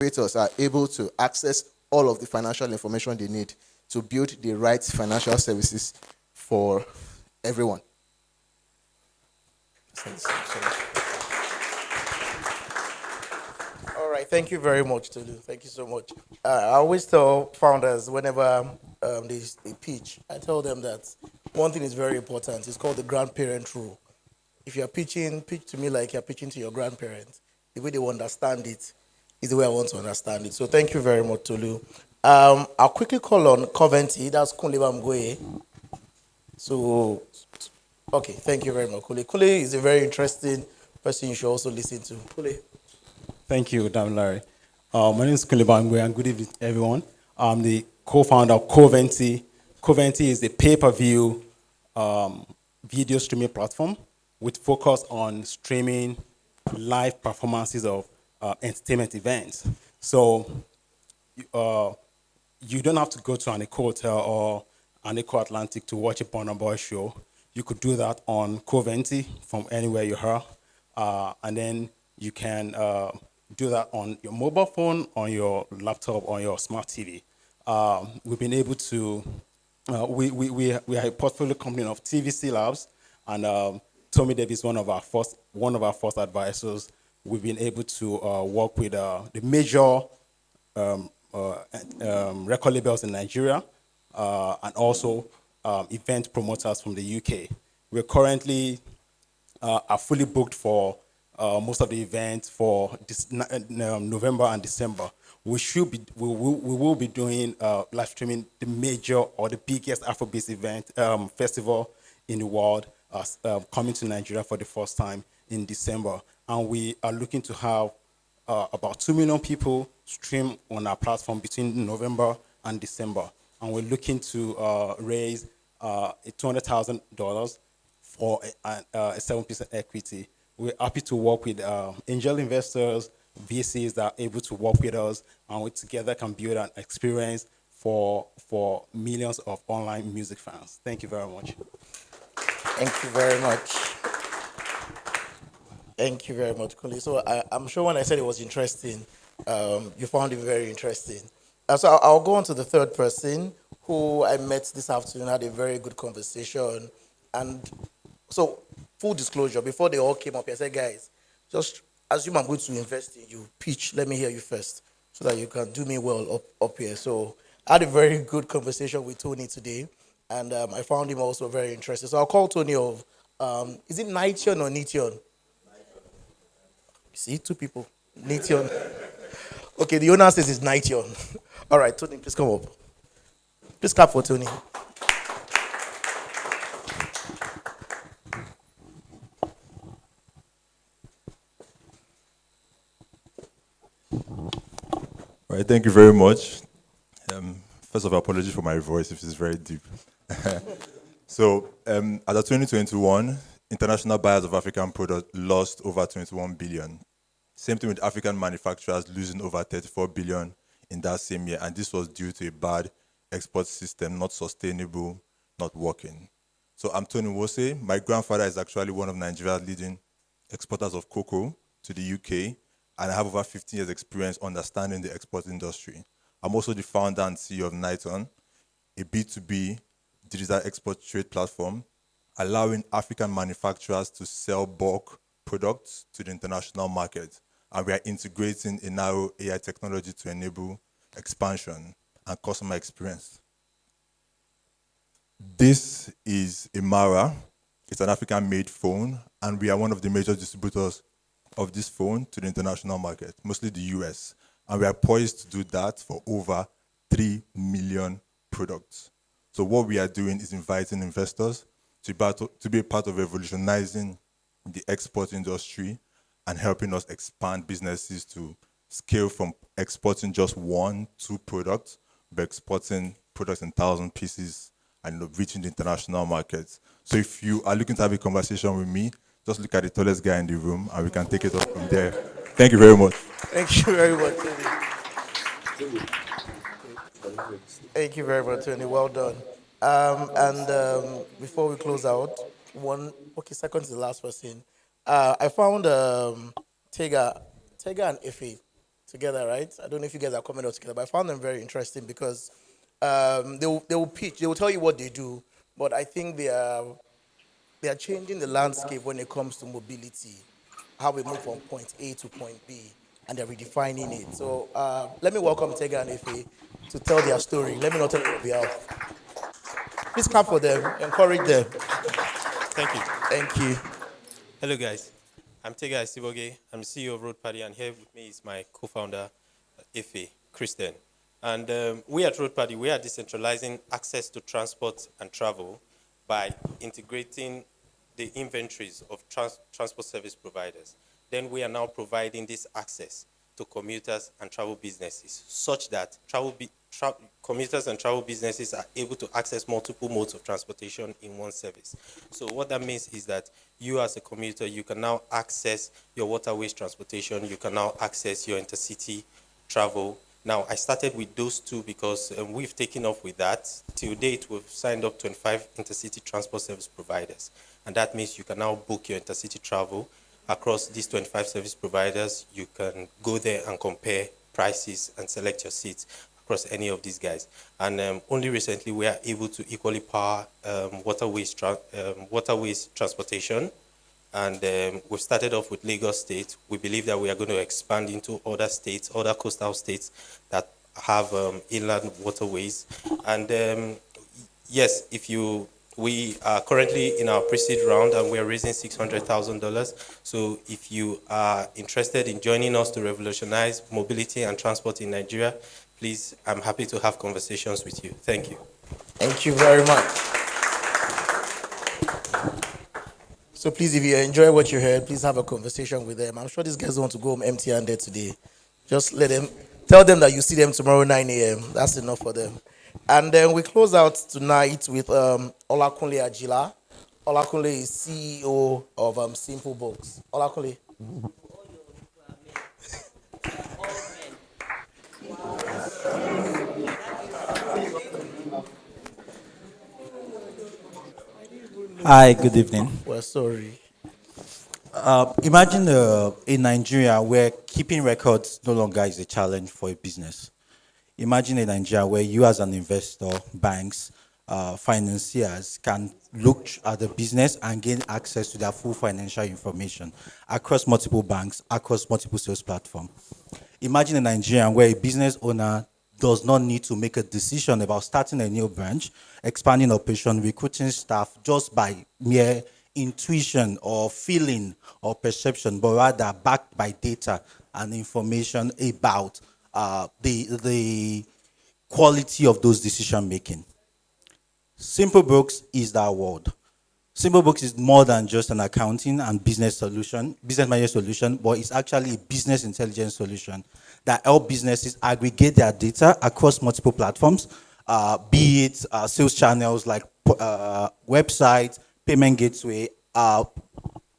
creators are able to access all of the financial information they need to build the right financial services for everyone. All right, thank you very much, Tolu. Thank you so much. I always tell founders whenever they pitch, I tell them that one thing is very important. It's called the grandparent rule. If you're pitching, pitch to me like you're pitching to your grandparents. The way they will understand it is the way I want to understand it. So thank you very much, Tolu. I'll quickly call on Coventry. That's Kunle Bamgoye. So, okay, thank you very much, Kule. Kule is a very interesting person you should also listen to. Kule. Thank you, Dan Larry. My name is Kunle Bamgoye, and good evening, everyone. I'm the co-founder of Coventry. Coventry is a pay-per-view video streaming platform with focus on streaming live performances of entertainment events. So you don't have to go to an Eco Hotel or an Eco Atlantic to watch a Burna Boy show. You could do that on Coventry from anywhere you are. And then you can do that on your mobile phone, on your laptop, on your smart TV. We've been able to, we are a portfolio company of TVC Labs, and Tommy Davis, one of our first advisors. We've been able to work with the major record labels in Nigeria, and also event promoters from the UK. We're currently are fully booked for most of the events for this, November and December. We will be doing live streaming the major or the biggest Afrobeat event festival in the world, coming to Nigeria for the first time in December. And we are looking to have about 2 million people stream on our platform between November and December. And we're looking to raise $200,000 for a 7% equity. We're happy to work with angel investors, VCs that are able to work with us, and we together can build an experience for millions of online music fans. Thank you very much. Thank you very much. Thank you very much, Kule. So I'm sure when I said it was interesting, you found it very interesting. So I'll go on to the third person who I met this afternoon, had a very good conversation. And so, full disclosure, before they all came up, I said, guys, just assume I'm going to invest in you. Pitch, let me hear you first so that you can do me well up here. So I had a very good conversation with Tony today, and I found him also very interesting. So I'll call Tony of, is it Nition or Nition? See, two people. Nition. Okay, the owner says it's Nition. All right, Tony, please come up. Please clap for Tony. All right, thank you very much. First of all, apologies for my voice if it's very deep. So, as of 2021, international buyers of African products lost over 21 billion. Same thing with African manufacturers losing over 34 billion in that same year, and this was due to a bad export system, not sustainable, not working. So I'm Tony Wose. My grandfather is actually one of Nigeria's leading exporters of cocoa to the UK, and I have over 15 years experience understanding the export industry. I'm also the founder and CEO of Niton, a B2B digital export trade platform, allowing African manufacturers to sell bulk products to the international market. And we are integrating a narrow AI technology to enable expansion and customer experience. This is a Mara. It's an African-made phone, and we are one of the major distributors of this phone to the international market, mostly the US. And we are poised to do that for over 3 million products. So what we are doing is inviting investors to be a part of revolutionizing the export industry and helping us expand businesses to scale from exporting just 1-2 products, but exporting products in 1,000 pieces and reaching the international markets. So if you are looking to have a conversation with me, just look at the tallest guy in the room and we can take it up from there. Thank you very much. Thank you very much, Tony. Thank you very much, Tony. Well done. Before we close out, second to the last person. I found Tega and Efe together, right? I don't know if you guys are coming out together, but I found them very interesting because they will pitch, they will tell you what they do, but I think they are changing the landscape when it comes to mobility, how we move from point A to point B, and they're redefining it. So let me welcome Tega and Efe to tell their story. Let me not tell you on behalf. Please clap for them, encourage them. Thank you. Thank you. Hello, guys. I'm Tega Isiboge. I'm the CEO of Road Party, and here with me is my co-founder, Efe, Kristen. And we at Road Party, we are decentralizing access to transport and travel by integrating the inventories of transport service providers. Then we are now providing this access to commuters and travel businesses such that commuters and travel businesses are able to access multiple modes of transportation in one service. So what that means is that you as a commuter, you can now access your waterways transportation, you can now access your intercity travel. Now, I started with those two because we've taken off with that. Till date, we've signed up 25 intercity transport service providers. And that means you can now book your intercity travel across these 25 service providers. You can go there and compare prices and select your seats across any of these guys. And only recently, we are able to equally power waterways transportation. And we've started off with Lagos State. We believe that we are going to expand into other states, other coastal states that have inland waterways. And yes, we are currently in our pre-seed round and we are raising $600,000. So if you are interested in joining us to revolutionize mobility and transport in Nigeria, please, I'm happy to have conversations with you. Thank you. Thank you very much. So please, if you enjoy what you heard, please have a conversation with them. I'm sure these guys don't want to go home empty-handed today. Just tell them that you see them tomorrow 9 a.m. That's enough for them. And then we close out tonight with Olakunle Ajila. Olakunle is CEO of Simple Books. Olakunle. Hi, good evening. We're sorry. Imagine in Nigeria where keeping records no longer is a challenge for a business. Imagine a Nigeria where you as an investor, banks, financiers can look at the business and gain access to their full financial information across multiple banks, across multiple sales platforms. Imagine a Nigeria where a business owner does not need to make a decision about starting a new branch, expanding operation, recruiting staff just by mere intuition or feeling or perception, but rather backed by data and information about the quality of those decision making. Simple Books is that world. Simple Books is more than just an accounting and business management solution, but it's actually a business intelligence solution that help businesses aggregate their data across multiple platforms, be it sales channels like websites, payment gateway,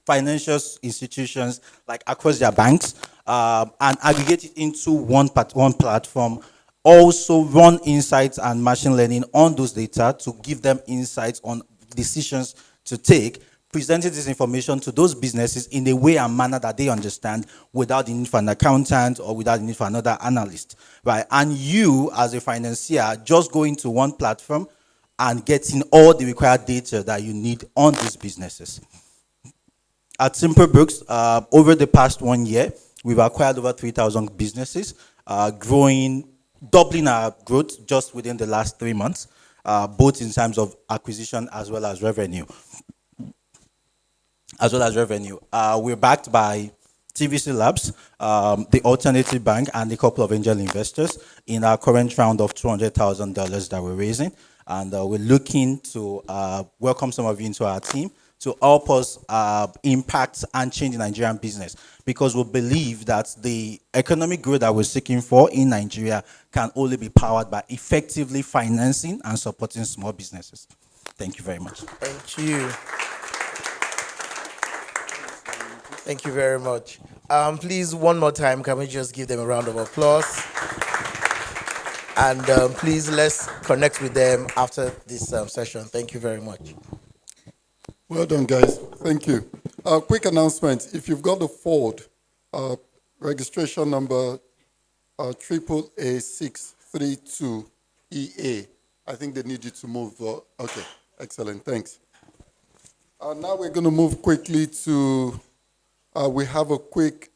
financial institutions like across their banks, and aggregate it into one platform. Also run insights and machine learning on those data to give them insights on decisions to take, presenting this information to those businesses in a way and manner that they understand without the need for an accountant or without the need for another analyst, right? And you, as a financier, just going to one platform and getting all the required data that you need on these businesses. At Simple Books, over the past 1 year, we've acquired over 3,000 businesses, doubling our growth just within the last 3 months, both in terms of acquisition as well as revenue. We're backed by TVC Labs, the Alternative Bank, and a couple of angel investors in our current round of $200,000 that we're raising. And we're looking to welcome some of you into our team to help us impact and change the Nigerian business, because we believe that the economic growth that we're seeking for in Nigeria can only be powered by effectively financing and supporting small businesses. Thank you very much. Thank you. Thank you very much. Please, one more time, can we just give them a round of applause? And please, let's connect with them after this session. Thank you very much. Well done, guys. Thank you. Quick announcement. If you've got the Ford, registration number triple A632 EA. I think they need you to move. Okay, excellent, thanks. Now we're going to move quickly to, we have a quick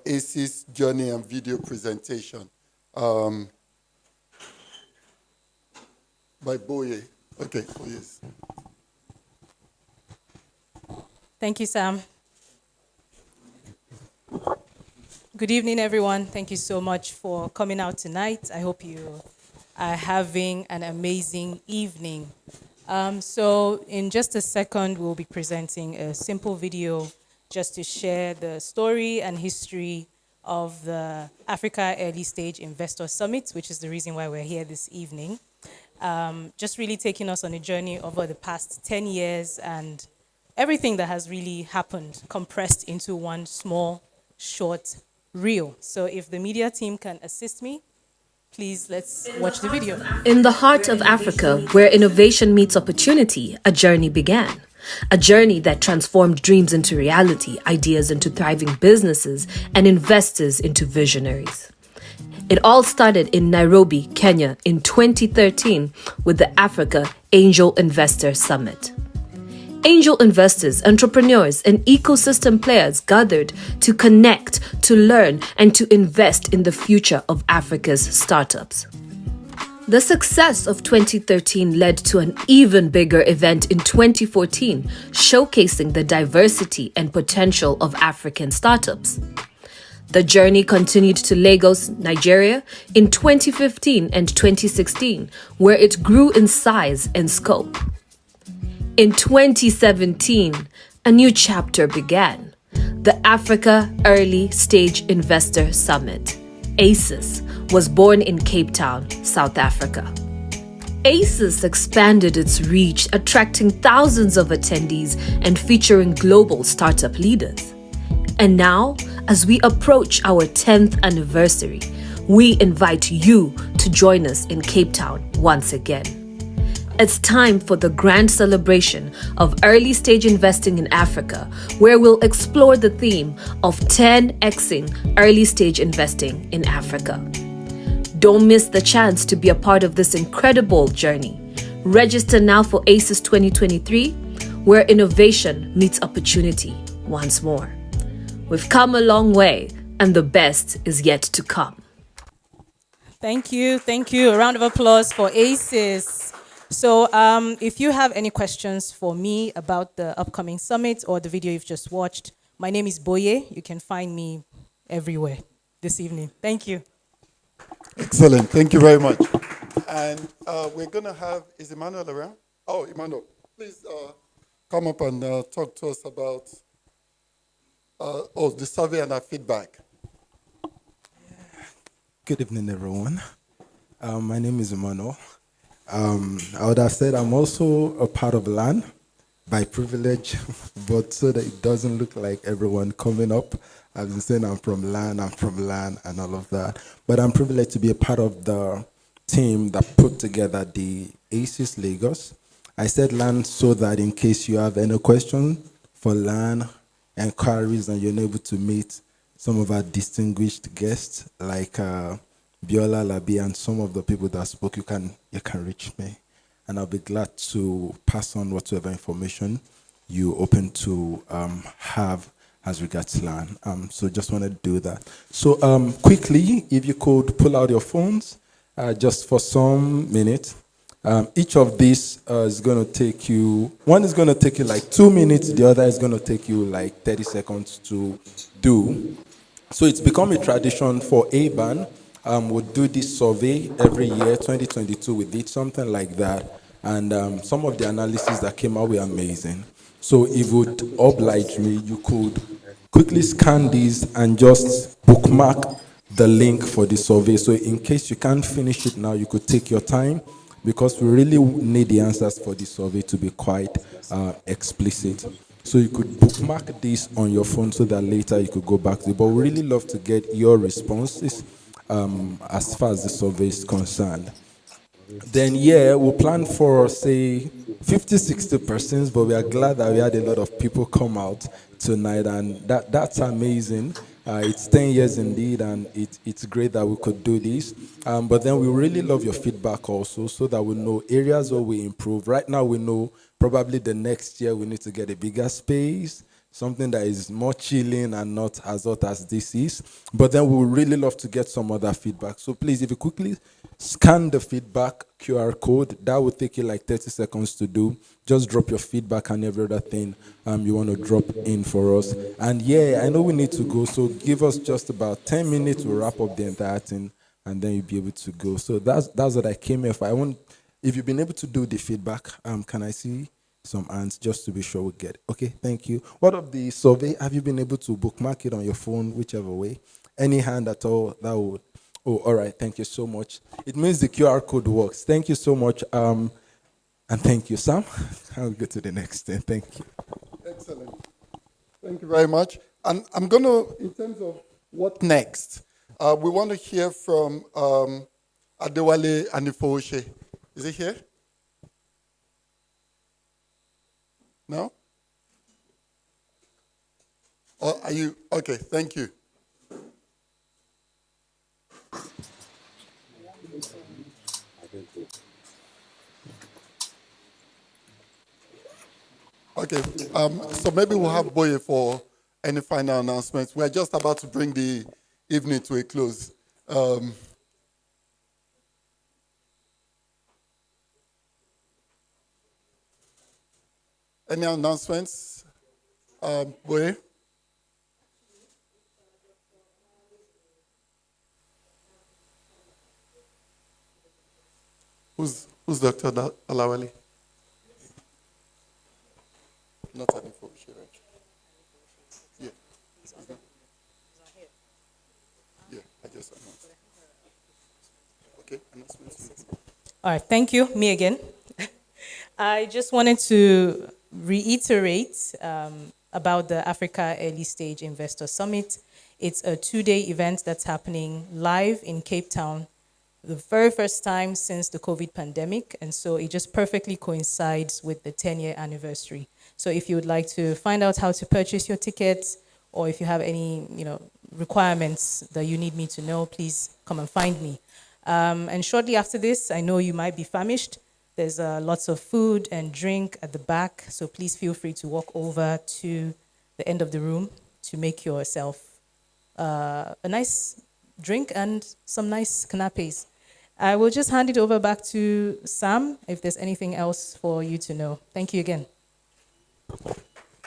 ACES journey and video presentation by Boye. Okay, please. Thank you, Sam. Good evening, everyone. Thank you so much for coming out tonight. I hope you are having an amazing evening. So in just a second, we'll be presenting a simple video just to share the story and history of the Africa Early Stage Investor Summit, which is the reason why we're here this evening. Just really taking us on a journey over the past 10 years and everything that has really happened compressed into one small, short reel. So if the media team can assist me, please let's watch the video. In the heart of Africa, where innovation meets opportunity, a journey began. A journey that transformed dreams into reality, ideas into thriving businesses, and investors into visionaries. It all started in Nairobi, Kenya in 2013 with the Africa Angel Investor Summit. Angel investors, entrepreneurs, and ecosystem players gathered to connect, to learn, and to invest in the future of Africa's startups. The success of 2013 led to an even bigger event in 2014, showcasing the diversity and potential of African startups. The journey continued to Lagos, Nigeria in 2015 and 2016, where it grew in size and scope. In 2017, a new chapter began, the Africa Early Stage Investor Summit. AESIS was born in Cape Town, South Africa. AESIS expanded its reach, attracting thousands of attendees and featuring global startup leaders. And now, as we approach our 10th anniversary, we invite you to join us in Cape Town once again. It's time for the grand celebration of early stage investing in Africa, where we'll explore the theme of 10xing early stage investing in Africa. Don't miss the chance to be a part of this incredible journey. Register now for AESIS2023, where innovation meets opportunity once more. We've come a long way, and the best is yet to come. Thank you. Thank you. A round of applause for AESIS. So if you have any questions for me about the upcoming summit or the video you've just watched, my name is Boye. You can find me everywhere this evening. Thank you. Excellent, thank you very much. And we're going to have, is Emmanuel around? Oh, Emmanuel, please come up and talk to us about the survey and our feedback. Good evening, everyone. My name is Emmanuel. I would have said I'm also a part of LAN by privilege, but so that it doesn't look like everyone coming up. I've been saying I'm from LAN, and all of that. But I'm privileged to be a part of the team that put together the ACES Lagos. I said LAN so that in case you have any question for LAN, inquiries, and you're able to meet some of our distinguished guests like Biola Labi and some of the people that spoke, you can reach me, and I'll be glad to pass on whatever information you open to have as regards LAN. So just want to do that. So quickly, if you could pull out your phones just for some minutes. Each of these is going to take you, one is going to take you like 2 minutes, the other is going to take you like 30 seconds to do. So it's become a tradition for ABAN. We'll do this survey every year. 2022 we did something like that, and some of the analysis that came out were amazing. So if you would oblige me, you could quickly scan these and just bookmark the link for the survey. So in case you can't finish it now, you could take your time, because we really need the answers for the survey to be quite explicit. So you could bookmark this on your phone so that later you could go back to it. But we really love to get your responses as far as the survey is concerned. Then, yeah, we'll plan for, say, 50, 60 persons, but we are glad that we had a lot of people come out tonight, and that's amazing. It's 10 years indeed, and it's great that we could do this. But then we really love your feedback also, so that we know areas where we improve. Right now, we know probably the next year we need to get a bigger space, something that is more chilling and not as hot as this is. But then we would really love to get some other feedback. So please, if you quickly scan the feedback QR code, that will take you like 30 seconds to do. Just drop your feedback and every other thing you want to drop in for us. And yeah, I know we need to go, so give us just about 10 minutes to wrap up the entire thing, and then you'll be able to go. So that's what I came here for. If you've been able to do the feedback, can I see some hands just to be sure we get it? Okay, thank you. What of the survey? Have you been able to bookmark it on your phone, whichever way? Any hand at all? That would. Oh, all right. Thank you so much. It means the QR code works. Thank you so much. And thank you, Sam. I'll go to the next thing. Thank you. Excellent. Thank you very much. And I'm going to, in terms of what next, we want to hear from Adewale Anifowose. Is he here? No? Or are you? Okay, thank you. Okay, so maybe we'll have Boye for any final announcements. We're just about to bring the evening to a close. Any announcements? Boye? Who's Dr. Alawali? Not an information, right? Yeah. Yeah, I just announced. Okay, announcements. All right, thank you. Me again. I just wanted to reiterate about the Africa Early Stage Investor Summit. It's a 2-day event that's happening live in Cape Town, the very first time since the COVID pandemic, and so it just perfectly coincides with the 10-year anniversary. So if you would like to find out how to purchase your tickets, or if you have any requirements that you need me to know, please come and find me. And shortly after this, I know you might be famished. There's lots of food and drink at the back, so please feel free to walk over to the end of the room to make yourself a nice drink and some nice canapes. I will just hand it over back to Sam if there's anything else for you to know. Thank you again.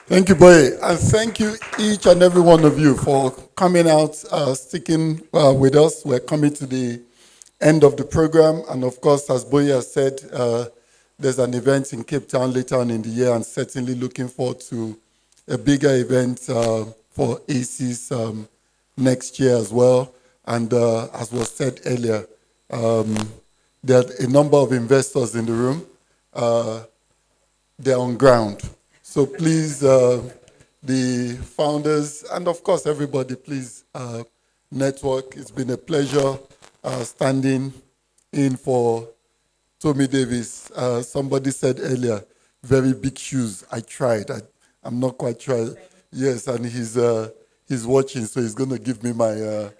Thank you, Boye. And thank you, each and every one of you, for coming out, sticking with us. We're coming to the end of the program. And of course, as Boye has said, there's an event in Cape Town later on in the year, and certainly looking forward to a bigger event for AESIS next year as well. And as was said earlier, there are a number of investors in the room. They're on ground. So please, the founders, and of course everybody, please network. It's been a pleasure standing in for Tommy Davis. Somebody said earlier, very big shoes. I tried. I'm not quite sure. Yes, and he's watching, so he's going to give me my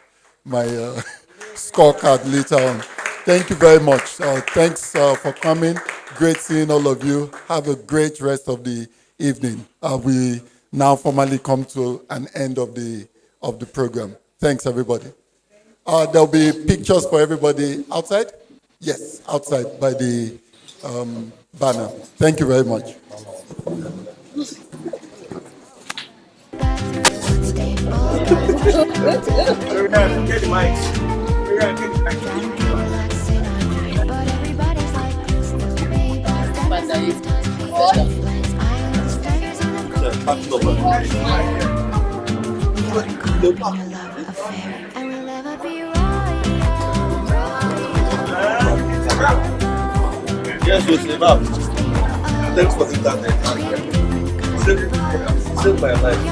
scorecard later on. Thank you very much. Thanks for coming. Great seeing all of you. Have a great rest of the evening. We now formally come to an end of the program. Thanks, everybody. There'll be pictures for everybody outside. Yes, outside by the banner. Thank you very much. Get the mic. Yes, you save up. Thanks for the internet. Save my life.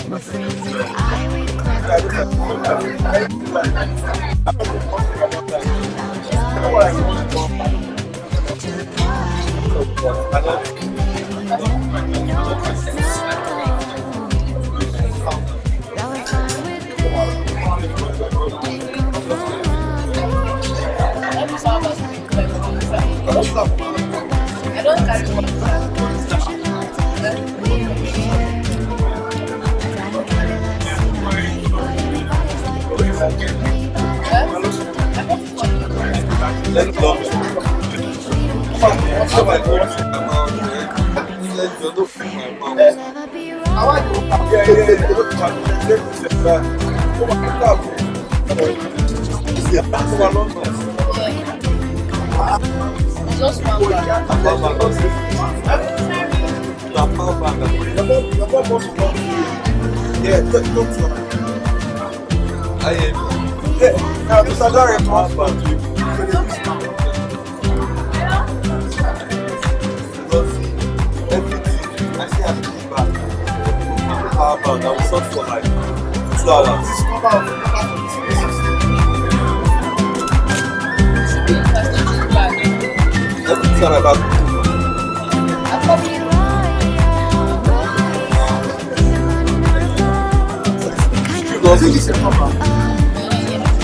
My friends and I, we Let's go. I will sort for like 2 hours. Let's try my back. You